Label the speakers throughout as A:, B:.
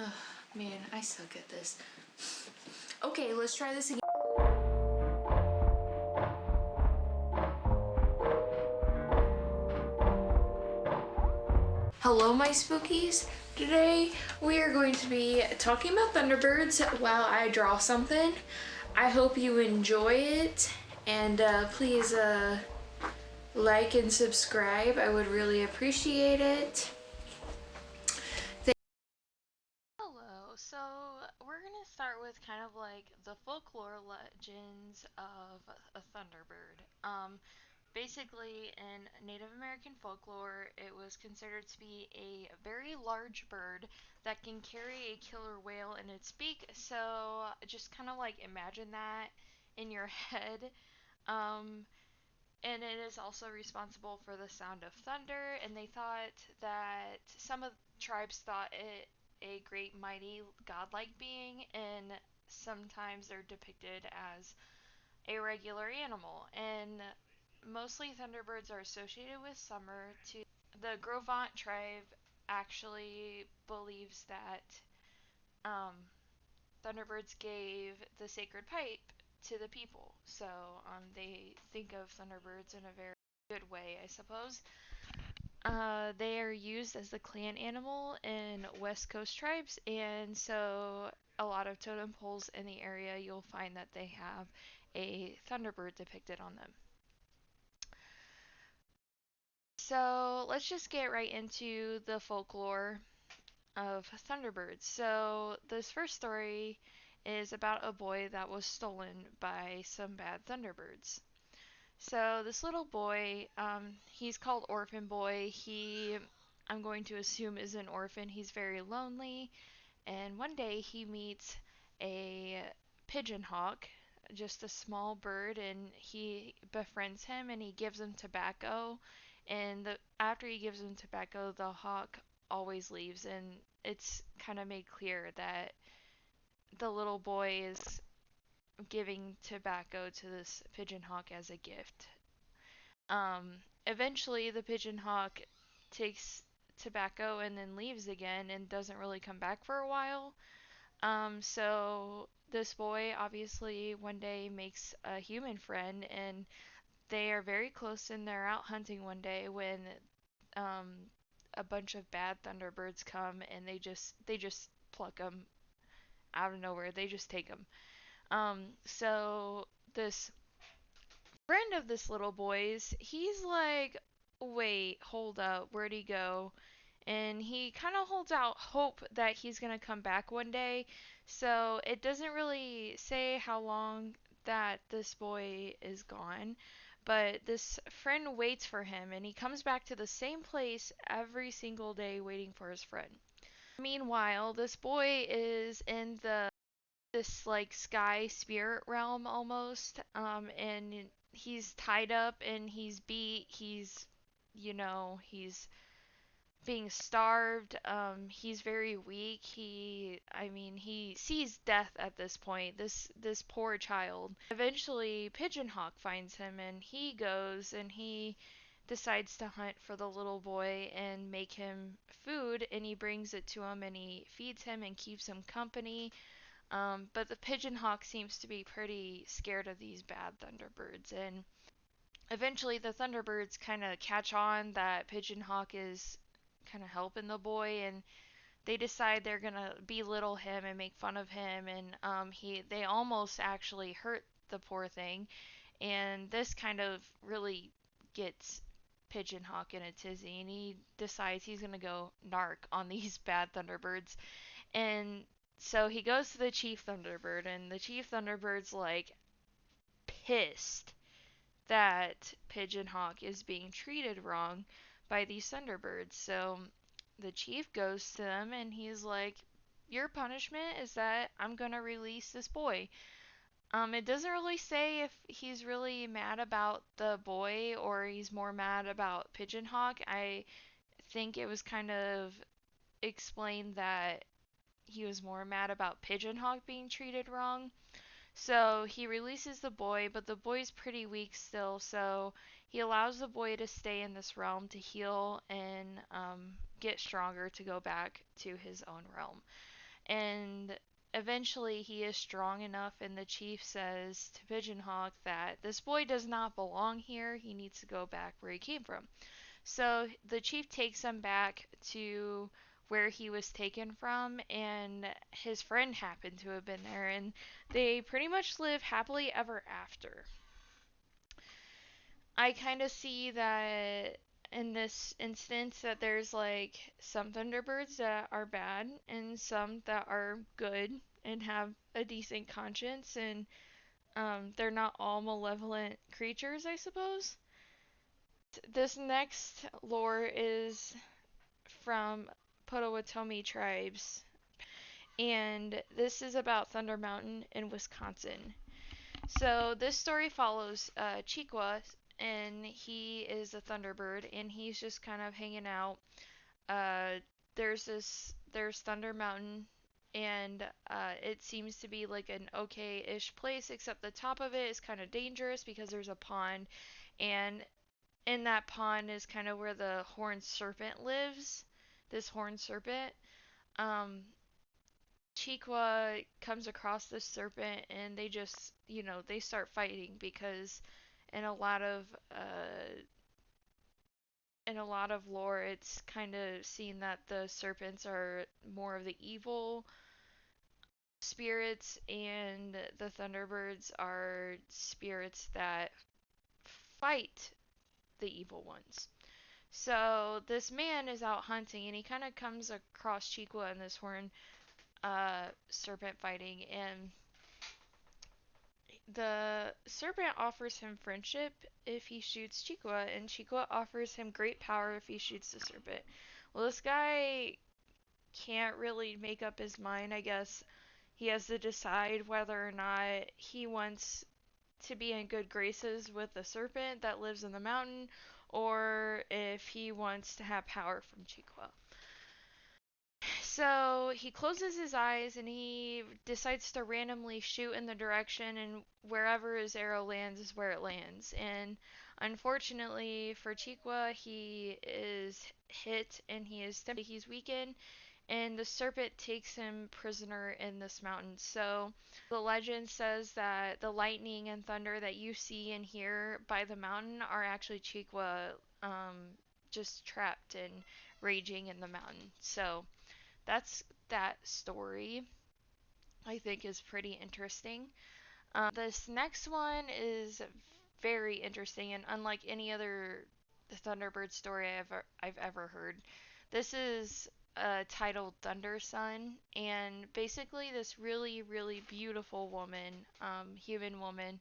A: Oh, man, I suck at this. Okay, let's try this again. Hello, my spookies. Today we are going to be talking about Thunderbirds while I draw something. I hope you enjoy it, and please like and subscribe. I would really appreciate it.
B: Hello, so we're gonna start with kind of like the folklore legends of a thunderbird. Basically, in Native American folklore, it was considered to be a very large bird that can carry a killer whale in its beak. So just kind of like imagine that in your head. Um, and it is also responsible for the sound of thunder. And they thought that some of tribes thought it a great, mighty, godlike being, and sometimes they're depicted as a regular animal. And mostly thunderbirds are associated with summer. To the Grovant tribe actually believes that um, thunderbirds gave the sacred pipe to the people. So they think of thunderbirds in a very good way, I suppose. They are used as the clan animal in West Coast tribes, and so a lot of totem poles in the area you'll find that they have a thunderbird depicted on them. So let's just get right into the folklore of thunderbirds. So this first story is about a boy that was stolen by some bad thunderbirds. So this little boy, he's called Orphan Boy. I'm going to assume, is an orphan. He's very lonely, and one day he meets a pigeon hawk, just a small bird, and he befriends him and he gives him tobacco. And after he gives him tobacco, the hawk always leaves, and it's kind of made clear that the little boy is giving tobacco to this pigeon hawk as a gift. Eventually, the pigeon hawk takes tobacco and then leaves again and doesn't really come back for a while. So this boy obviously one day makes a human friend, and they are very close, and they're out hunting one day when um, a bunch of bad thunderbirds come, and they just pluck them out of nowhere. They just take them. So this friend of this little boy's, he's like, wait, hold up, where'd he go? And he kind of holds out hope that he's going to come back one day. So it doesn't really say how long that this boy is gone, but this friend waits for him, and he comes back to the same place every single day waiting for his friend. Meanwhile, this boy is in this like sky spirit realm almost, and he's tied up and he's beat. He's being starved. He's very weak. He sees death at this point. This poor child. Eventually, Pigeonhawk finds him, and he goes and he decides to hunt for the little boy and make him food, and he brings it to him and he feeds him and keeps him company. But the pigeon hawk seems to be pretty scared of these bad thunderbirds, and eventually the thunderbirds kind of catch on that pigeon hawk is kind of helping the boy, and they decide they're gonna belittle him and make fun of him, and they almost actually hurt the poor thing, and this kind of really gets Pigeon Hawk in a tizzy, and he decides he's gonna go narc on these bad Thunderbirds. And so he goes to the Chief Thunderbird, and the Chief Thunderbird's like pissed that Pigeon Hawk is being treated wrong by these Thunderbirds. So the chief goes to them and he's like, your punishment is that I'm gonna release this boy. It doesn't really say if he's really mad about the boy or he's more mad about Pigeon Hawk. I think it was kind of explained that he was more mad about Pigeon Hawk being treated wrong. So he releases the boy, but the boy's pretty weak still, so he allows the boy to stay in this realm to heal and get stronger to go back to his own realm. And eventually he is strong enough, and the chief says to Pigeon Hawk that this boy does not belong here. He needs to go back where he came from. So the chief takes him back to where he was taken from, and his friend happened to have been there, and they pretty much live happily ever after. I kind of see that in this instance that there's like some Thunderbirds that are bad and some that are good and have a decent conscience, and they're not all malevolent creatures, I suppose. This next lore is from Potawatomi tribes, and this is about Thunder Mountain in Wisconsin. So this story follows Chiqua, and he is a Thunderbird, and he's just kind of hanging out. Uh, there's Thunder Mountain, and it seems to be like an okay-ish place, except the top of it is kind of dangerous because there's a pond, and in that pond is kind of where the horned serpent lives. This horned serpent. Um, Chiqua comes across this serpent, and they just, they start fighting because in a lot of uh, in a lot of lore, it's kind of seen that the serpents are more of the evil spirits, and the Thunderbirds are spirits that fight the evil ones. So this man is out hunting, and he kind of comes across Chiqua and this horn serpent fighting, and the serpent offers him friendship if he shoots Chiqua, and Chiqua offers him great power if he shoots the serpent. Well, this guy can't really make up his mind, I guess. He has to decide whether or not he wants to be in good graces with the serpent that lives in the mountain, or if he wants to have power from Chiqua. So he closes his eyes and he decides to randomly shoot in the direction, and wherever his arrow lands is where it lands. And unfortunately for Chiqua, he is hit and he's weakened, and the serpent takes him prisoner in this mountain. So the legend says that the lightning and thunder that you see and hear by the mountain are actually Chiqua just trapped and raging in the mountain. So that's that story. I think is pretty interesting. This next one is very interesting and unlike any other Thunderbird story I've ever heard. This is titled Thunder Sun, and basically this really really beautiful woman, human woman,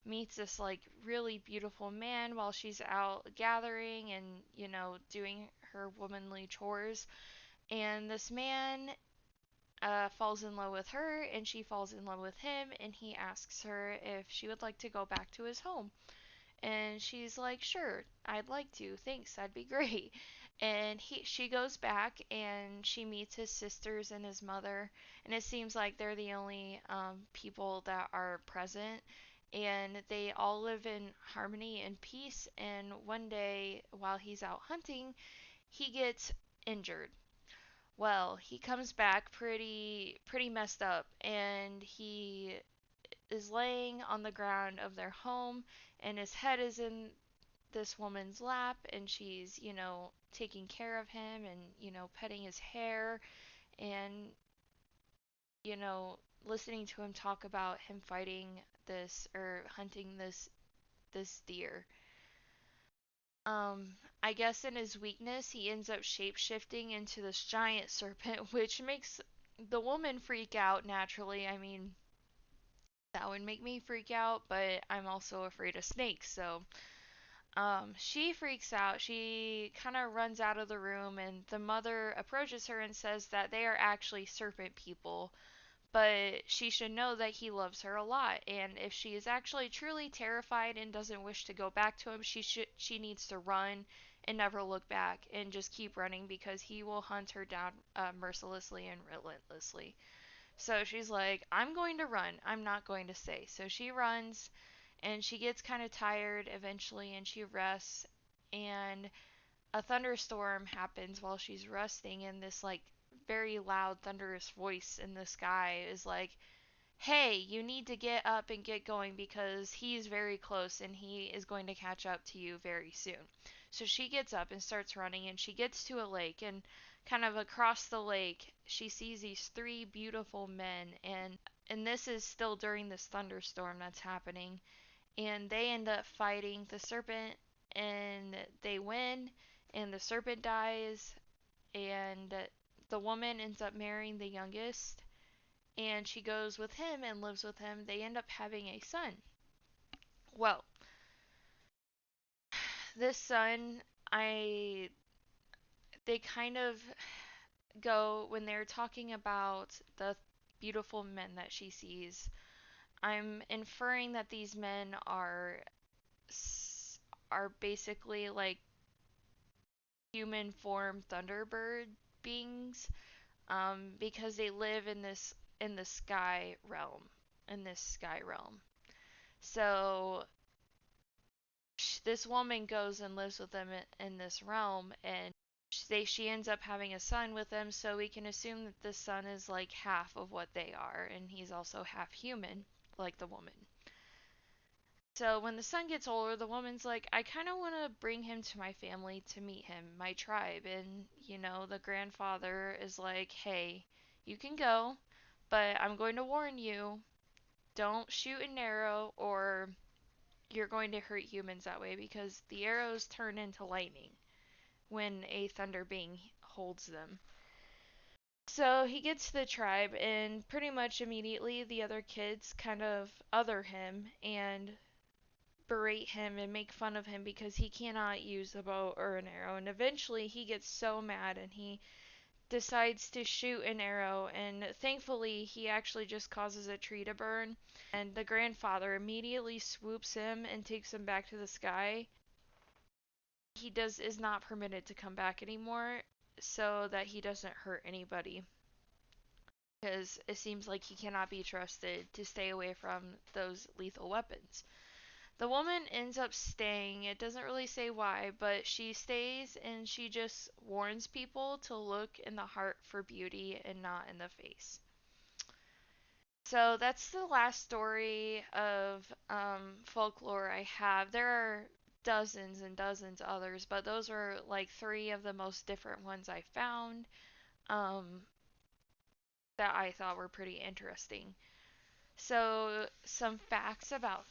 B: meets this like really beautiful man while she's out gathering and doing her womanly chores, and this man falls in love with her, and she falls in love with him, and he asks her if she would like to go back to his home. And she's like, "Sure, I'd like to. Thanks, that'd be great." And she goes back and she meets his sisters and his mother, and it seems like they're the only people that are present. And they all live in harmony and peace. And one day, while he's out hunting, he gets injured. Well, he comes back pretty messed up, and he is laying on the ground of their home, and his head is in this woman's lap, and she's, taking care of him and, petting his hair and, you know, listening to him talk about him fighting this or hunting this deer. I guess in his weakness, he ends up shape shifting into this giant serpent, which makes the woman freak out naturally. I mean, that would make me freak out, but I'm also afraid of snakes, so she freaks out. She kind of runs out of the room, and the mother approaches her and says that they are actually serpent people, but she should know that he loves her a lot, and if she is actually truly terrified and doesn't wish to go back to him, she needs to run and never look back and just keep running because he will hunt her down mercilessly and relentlessly. So she's like, "I'm going to run. I'm not going to stay." So she runs, and she gets kind of tired eventually, and she rests, and a thunderstorm happens while she's resting, and this like very loud, thunderous voice in the sky is like, hey, you need to get up and get going because he's very close and he is going to catch up to you very soon. So she gets up and starts running, and she gets to a lake, and kind of across the lake she sees these three beautiful men, and this is still during this thunderstorm that's happening, and they end up fighting the serpent, and they win, and the serpent dies, and the woman ends up marrying the youngest, and she goes with him and lives with him. They end up having a son. Well, this son, I they kind of go when they're talking about the beautiful men that she sees. I'm inferring that these men are basically like human form Thunderbird beings, because they live in the sky realm, in this sky realm. So this woman goes and lives with them in this realm, and she ends up having a son with them, so we can assume that this son is like half of what they are, and he's also half human, like the woman. So when the son gets older, the woman's like, I kind of want to bring him to my family to meet him, my tribe. And, the grandfather is like, hey, you can go, but I'm going to warn you, don't shoot an arrow or you're going to hurt humans that way because the arrows turn into lightning when a thunder being holds them. So he gets to the tribe, and pretty much immediately the other kids kind of other him and berate him and make fun of him because he cannot use a bow or an arrow. And eventually he gets so mad and he decides to shoot an arrow, and thankfully he actually just causes a tree to burn, and the grandfather immediately swoops him and takes him back to the sky. He does is not permitted to come back anymore so that he doesn't hurt anybody, because it seems like he cannot be trusted to stay away from those lethal weapons. The woman ends up staying. It doesn't really say why, but she stays and she just warns people to look in the heart for beauty and not in the face. So that's the last story of folklore I have. There are dozens and dozens others, but those are like three of the most different ones I found, um, that I thought were pretty interesting. So some facts about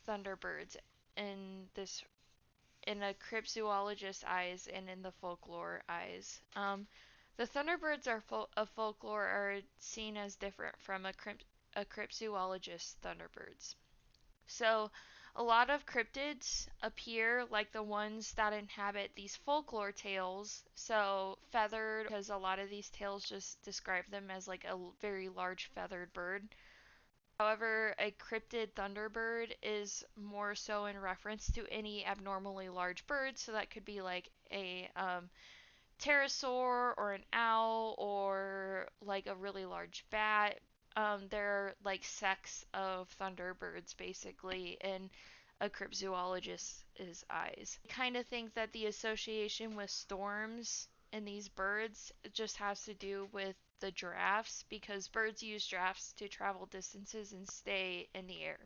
B: thunderbirds in this in a cryptozoologist's eyes and in the folklore eyes. The thunderbirds of folklore are seen as different from a cryptozoologist's thunderbirds. So, a lot of cryptids appear like the ones that inhabit these folklore tales. So, feathered, because a lot of these tales just describe them as like a very large feathered bird. However, a cryptid thunderbird is more so in reference to any abnormally large bird, so that could be like a pterosaur or an owl or like a really large bat. They're like sects of thunderbirds basically in a cryptozoologist's eyes. I kind of think that the association with storms in these birds just has to do with the drafts, because birds use drafts to travel distances and stay in the air.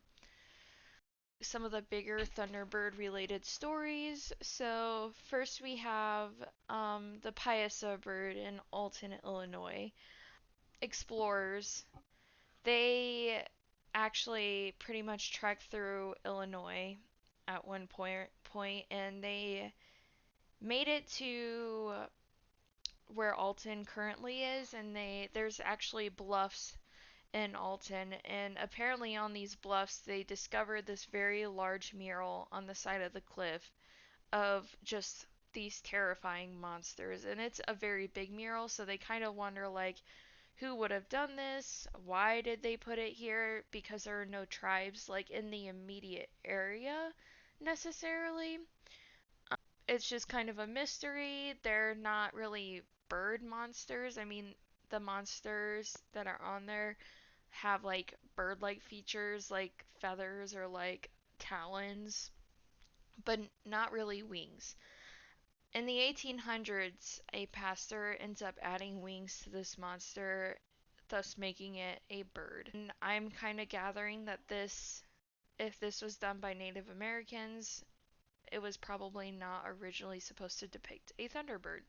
B: Some of the bigger Thunderbird related stories. So, first we have the Piasa Bird in Alton, Illinois. Explorers, they actually pretty much trekked through Illinois at one point, and they made it to where Alton currently is, and there's actually bluffs in Alton, and apparently on these bluffs they discovered this very large mural on the side of the cliff of just these terrifying monsters, and it's a very big mural, so they kind of wonder like who would have done this, why did they put it here, because there are no tribes like in the immediate area necessarily. It's just kind of a mystery. They're not really bird monsters. I mean, the monsters that are on there have like bird like features like feathers or like talons, but not really wings. In the 1800s, a pastor ends up adding wings to this monster, thus making it a bird. And I'm kind of gathering that if this was done by Native Americans, it was probably not originally supposed to depict a thunderbird,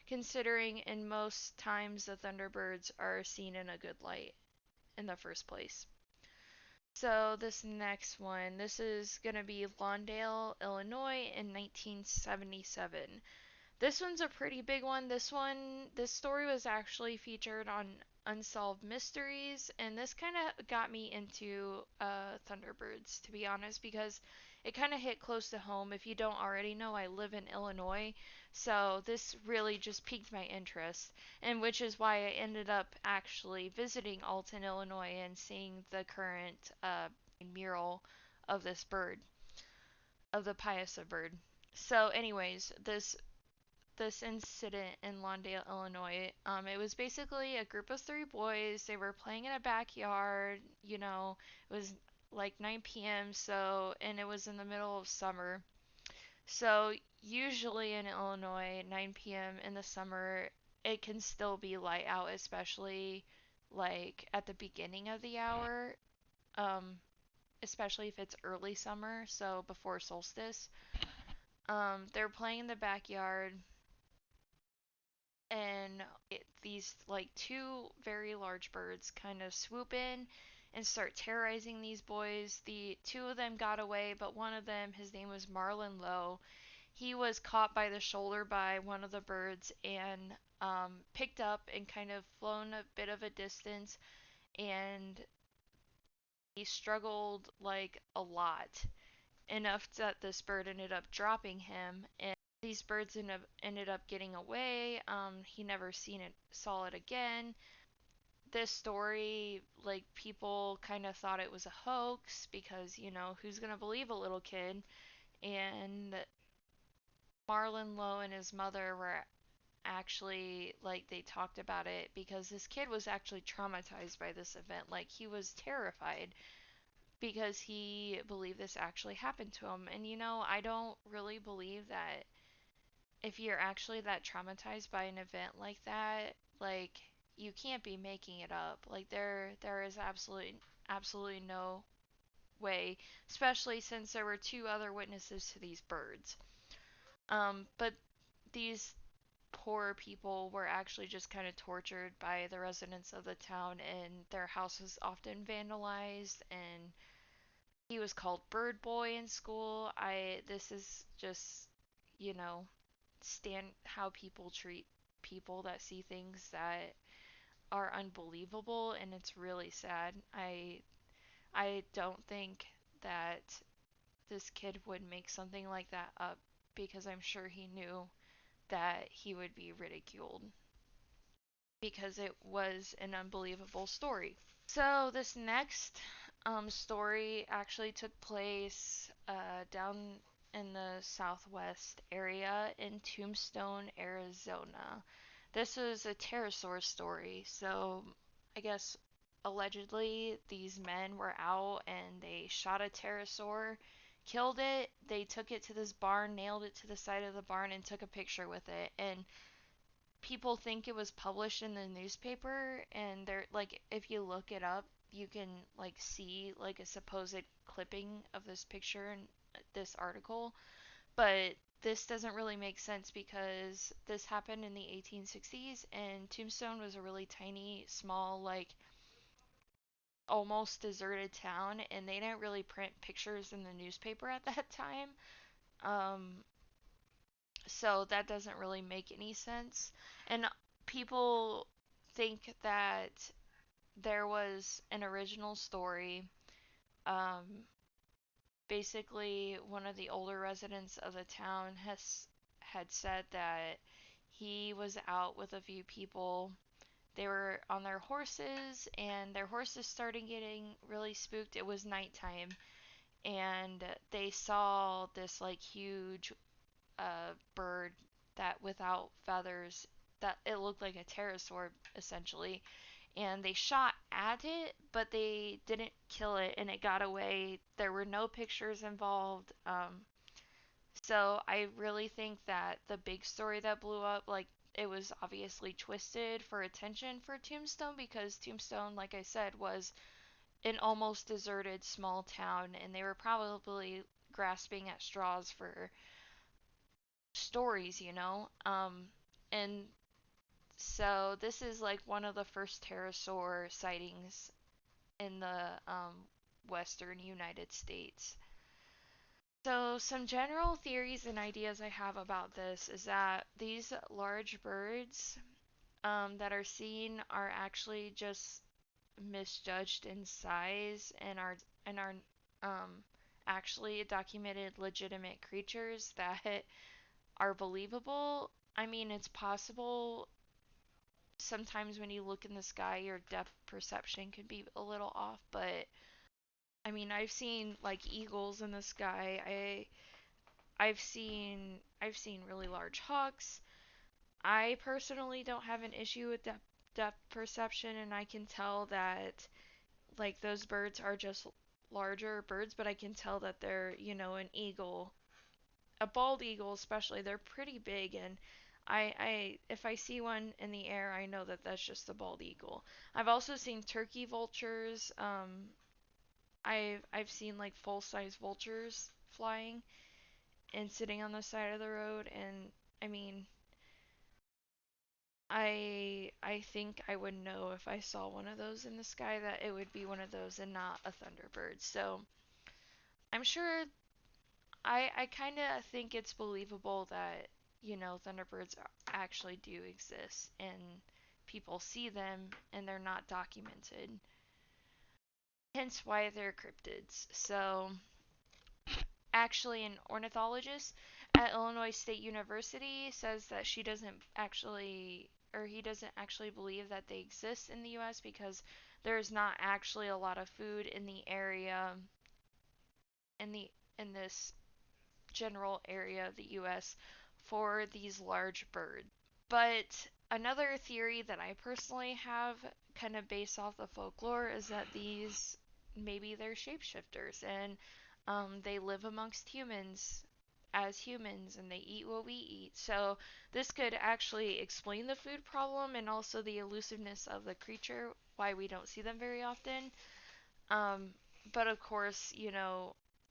B: considering in most times the thunderbirds are seen in a good light in the first place. So this next one, this is going to be Lawndale, Illinois in 1977. This one's a pretty big one. This story was actually featured on Unsolved Mysteries, and this kind of got me into Thunderbirds, to be honest, because it kind of hit close to home. If you don't already know, I live in Illinois, so this really just piqued my interest, and which is why I ended up actually visiting Alton, Illinois, and seeing the current mural of this bird, of the Piasa bird. So, anyways, this incident in Lawndale, Illinois. It was basically a group of three boys. They were playing in a backyard. It was like 9 p.m. And it was in the middle of summer. So usually in Illinois, 9 p.m. in the summer, it can still be light out, especially like at the beginning of the hour. Um, Especially if it's early summer, so before solstice. They're playing in the backyard and these like two very large birds kind of swoop in and start terrorizing these boys. The two of them got away, but one of them, his name was Marlon Lowe, he was caught by the shoulder by one of the birds and picked up and kind of flown a bit of a distance, and he struggled like a lot, enough that this bird ended up dropping him, and these birds ended up getting away. He never saw it again. This story, like, people kind of thought it was a hoax because, who's gonna believe a little kid? And Marlon Lowe and his mother were actually, like, they talked about it because this kid was actually traumatized by this event. Like, he was terrified because he believed this actually happened to him. And I don't really believe that if you're actually that traumatized by an event like that, like, you can't be making it up. Like, there is absolutely no way, especially since there were two other witnesses to these birds. But these poor people were actually just kind of tortured by the residents of the town, and their house was often vandalized, and he was called Bird Boy in school. This is just, you know, stand how people treat people that see things that are unbelievable, and it's really sad. I don't think that this kid would make something like that up because I'm sure he knew that he would be ridiculed because it was an unbelievable story. So this next story actually took place down in the southwest area in Tombstone, Arizona. This is a pterosaur story. So I guess allegedly these men were out and they shot a pterosaur, killed it. They took it to this barn, nailed it to the side of the barn, and took a picture with it. And people think it was published in the newspaper, and they're like, if you look it up, you can like see like a supposed clipping of this picture in this article, but this doesn't really make sense because this happened in the 1860s, and Tombstone was a really tiny, small, like almost deserted town, and they didn't really print pictures in the newspaper at that time. um so that doesn't really make any sense. And people think that there was an original story. Um, Basically, one of the older residents of the town had said that he was out with a few people. They were on their horses, and their horses started getting really spooked. It was nighttime, and they saw this like huge bird that without feathers, that it looked like a pterosaur essentially, and they shot at it, but they didn't kill it, and it got away. There were no pictures involved. So I really think that the big story that blew up, like, it was obviously twisted for attention for Tombstone, because Tombstone, like I said, was an almost deserted small town, and they were probably grasping at straws for stories, you know? And so this is like one of the first pterosaur sightings in the western United States. So, some general theories and ideas I have about this is that these large birds that are seen are actually just misjudged in size and are um, actually documented legitimate creatures that are believable. I mean, it's possible sometimes when you look in the sky, your depth perception can be a little off, but I mean, I've seen like eagles in the sky. I've seen really large hawks. I personally don't have an issue with depth perception, and I can tell that like those birds are just larger birds, but I can tell that they're, an eagle, a bald eagle especially. They're pretty big, and I if I see one in the air, I know that that's just a bald eagle. I've also seen turkey vultures. I've seen like full size vultures flying and sitting on the side of the road, and I mean, I think I would know if I saw one of those in the sky that it would be one of those and not a thunderbird. So I'm sure I kind of think it's believable that, thunderbirds actually do exist and people see them and they're not documented. Hence why they're cryptids. So actually, an ornithologist at Illinois State University says that she doesn't actually, or he doesn't actually believe that they exist in the US because there's not actually a lot of food in the area, in the in this general area of the US for these large birds. But another theory that I personally have, kind of based off the folklore, is that these, maybe they're shapeshifters, and they live amongst humans as humans and they eat what we eat. So this could actually explain the food problem and also the elusiveness of the creature, why we don't see them very often. Um, but of course,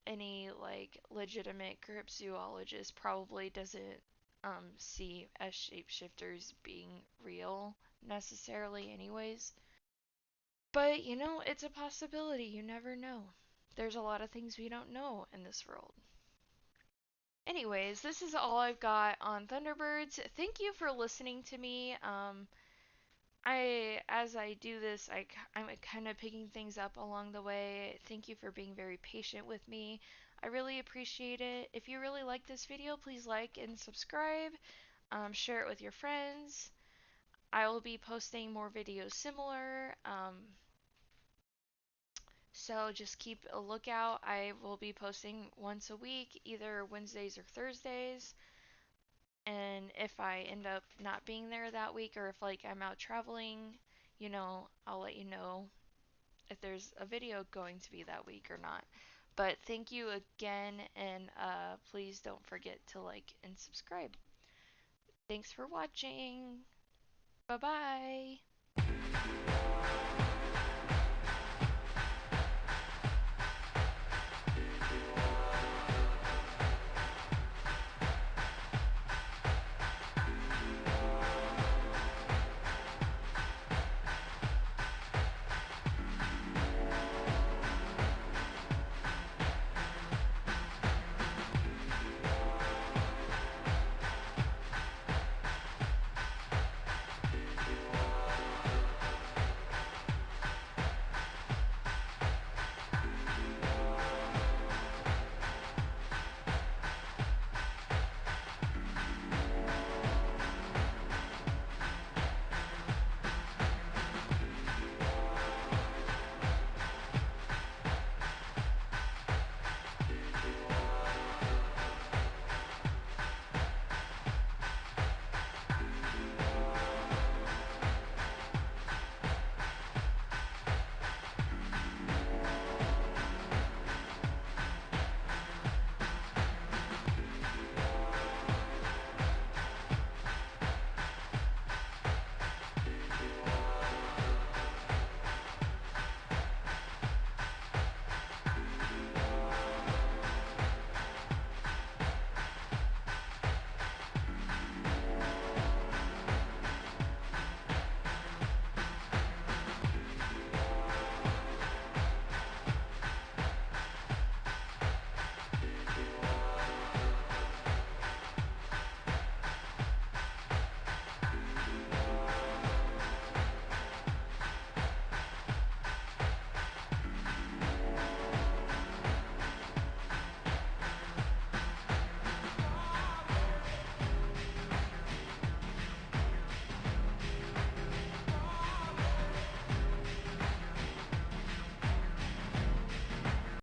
B: any like legitimate cryptozoologist probably doesn't see as shapeshifters being real necessarily, anyways. But it's a possibility. You never know. There's a lot of things we don't know in this world. Anyways, this is all I've got on Thunderbirds. Thank you for listening to me. As I do this, I'm kind of picking things up along the way. Thank you for being very patient with me. I really appreciate it. If you really like this video, please like and subscribe. Share it with your friends. I will be posting more videos similar. So just keep a lookout. I will be posting once a week, either Wednesdays or Thursdays. And if I end up not being there that week, or if like I'm out traveling, I'll let you know if there's a video going to be that week or not. But thank you again, and please don't forget to like and subscribe. Thanks for watching. Bye bye.